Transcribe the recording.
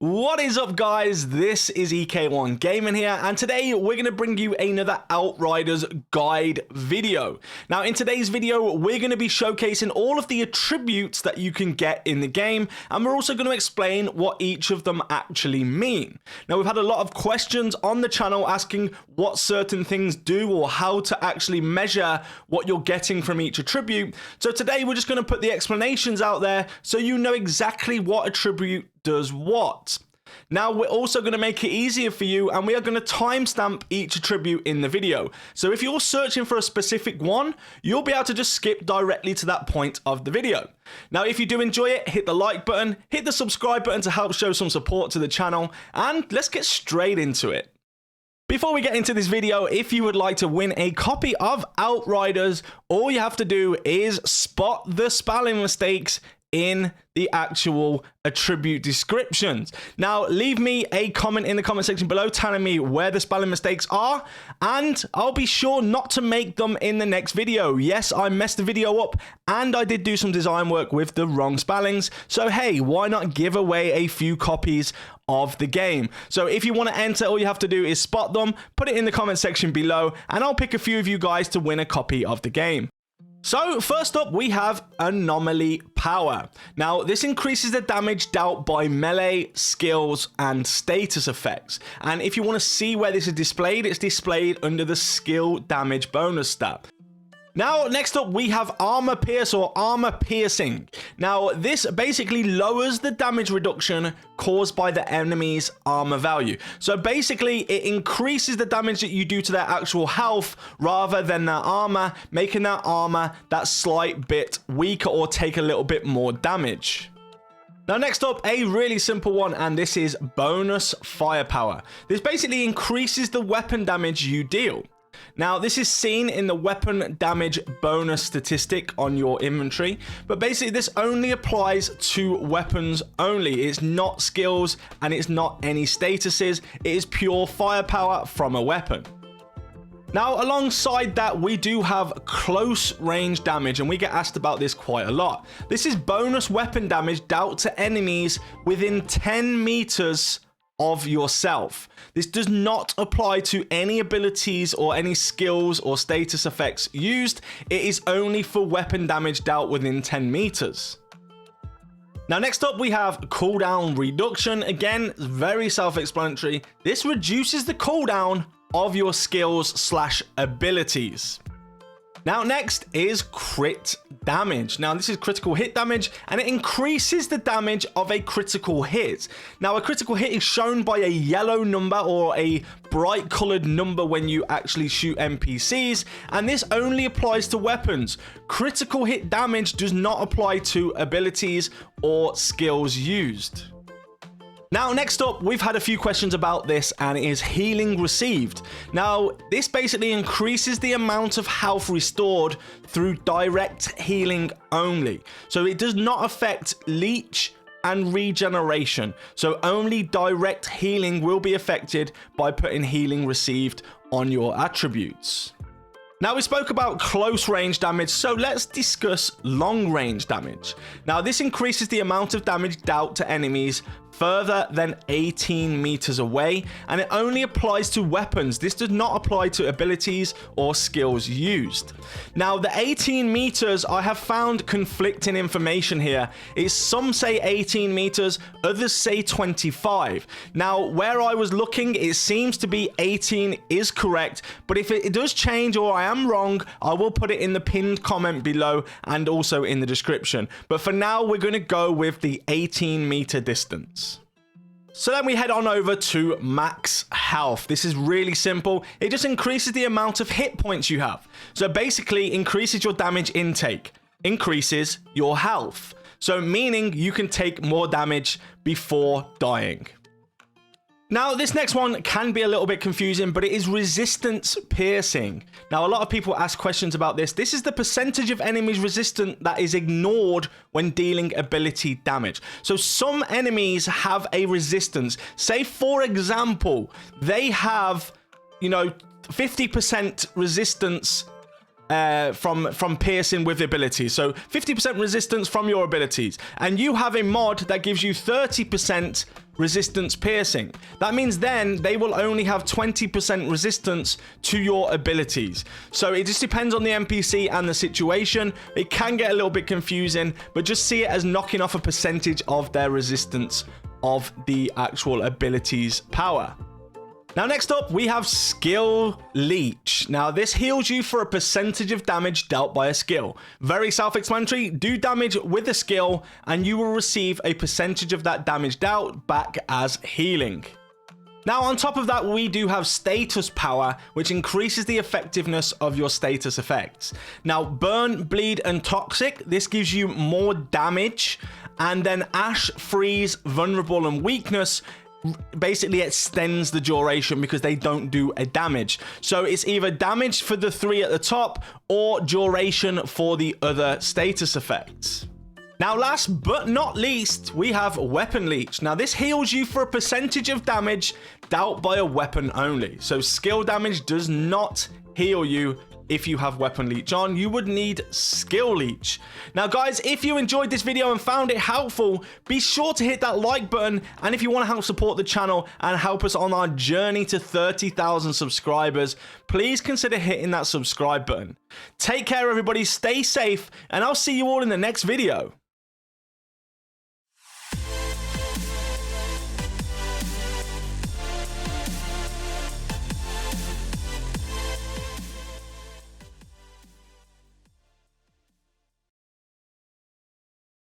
What is up, guys? This is EK1 Gaming here, and today we're going to bring you another Outriders guide video. Now, in today's video, we're going to be showcasing all of the attributes that you can get in the game, and we're also going to explain what each of them actually mean. Now, we've had a lot of questions on the channel asking what certain things do or how to actually measure what you're getting from each attribute. So today, we're just going to put the explanations out there so you know exactly what attribute does what. Now, we're also going to make it easier for you, and we are going to timestamp each attribute in the video. So if you're searching for a specific one, you'll be able to just skip directly to that point of the video. Now, if you do enjoy it, hit the like button, hit the subscribe button to help show some support to the channel, and let's get straight into it. Before we get into this video, if you would like to win a copy of Outriders, all you have to do is spot the spelling mistakes in the actual attribute descriptions. Now, leave me a comment in the comment section below telling me where the spelling mistakes are, and I'll be sure not to make them in the next video. Yes, I messed the video up, and I did do some design work with the wrong spellings, so hey, why not give away a few copies of the game? So if you want to enter, all you have to do is spot them, put it in the comment section below, and I'll pick a few of you guys to win a copy of the game. So first up, we have Anomoly Power. Now, this increases the damage dealt by melee, skills, and status effects. And if you want to see where this is displayed, it's displayed under the skill damage bonus stat. Now, next up, we have Armor Pierce or Armor Piercing. Now, this basically lowers the damage reduction caused by the enemy's armor value. So basically, it increases the damage that you do to their actual health rather than their armor, making their armor that slight bit weaker or take a little bit more damage. Now, next up, a really simple one, and this is Bonus Firepower. This basically increases the weapon damage you deal. Now, this is seen in the weapon damage bonus statistic on your inventory, but basically this only applies to weapons only. It's not skills and it's not any statuses. It is pure firepower from a weapon. Now, alongside that, we do have close range damage, and we get asked about this quite a lot. This is bonus weapon damage dealt to enemies within 10 meters of yourself. This does not apply to any abilities or any skills or status effects used. It is only for weapon damage dealt within 10 meters. Now, next up, we have cooldown reduction. Again, very self-explanatory. This reduces the cooldown of your skills / abilities. Now, next is crit damage. Now, this is critical hit damage, and it increases the damage of a critical hit. Now, a critical hit is shown by a yellow number or a bright colored number when you actually shoot NPCs, and this only applies to weapons. Critical hit damage does not apply to abilities or skills used. Now, next up, we've had a few questions about this, and it is healing received. Now, this basically increases the amount of health restored through direct healing only. So it does not affect Leech and regeneration. So only direct healing will be affected by putting healing received on your attributes. Now, we spoke about close range damage, so let's discuss long range damage. Now, this increases the amount of damage dealt to enemies further than 18 meters away, and it only applies to weapons. This does not apply to abilities or skills used. Now, the 18 meters, I have found conflicting information here. Some say 18 meters, others say 25. Now, where I was looking, it seems to be 18 is correct, but if it does change or I am wrong, I will put it in the pinned comment below and also in the description. But for now, we're going to go with the 18-meter distance. So then we head on over to max health. This is really simple. It just increases the amount of hit points you have. So basically increases your damage intake, increases your health. So meaning you can take more damage before dying. Now, this next one can be a little bit confusing, but it is resistance piercing. Now, a lot of people ask questions about this. This is the percentage of enemies resistant that is ignored when dealing ability damage. So some enemies have a resistance. Say, for example, they have, 50% resistance from piercing with abilities. So 50% resistance from your abilities. And you have a mod that gives you 30% resistance piercing. That means then they will only have 20% resistance to your abilities. So it just depends on the NPC and the situation. It can get a little bit confusing, but just see it as knocking off a percentage of their resistance of the actual ability's power. Now, next up, we have Skill Leech. Now, this heals you for a percentage of damage dealt by a skill. Very self-explanatory. Do damage with a skill, and you will receive a percentage of that damage dealt back as healing. Now, on top of that, we do have status power, which increases the effectiveness of your status effects. Now, burn, bleed, and toxic, this gives you more damage, and then ash, freeze, vulnerable, and weakness basically extends the duration because they don't do a damage. So it's either damage for the 3 at the top or duration for the other status effects. Now, last but not least, we have Weapon Leech. Now, this heals you for a percentage of damage dealt by a weapon only. So skill damage does not heal you. If you have Weapon Leech on, you would need Skill Leech. Now, guys, if you enjoyed this video and found it helpful, be sure to hit that like button. And if you want to help support the channel and help us on our journey to 30,000 subscribers, please consider hitting that subscribe button. Take care, everybody. Stay safe, and I'll see you all in the next video.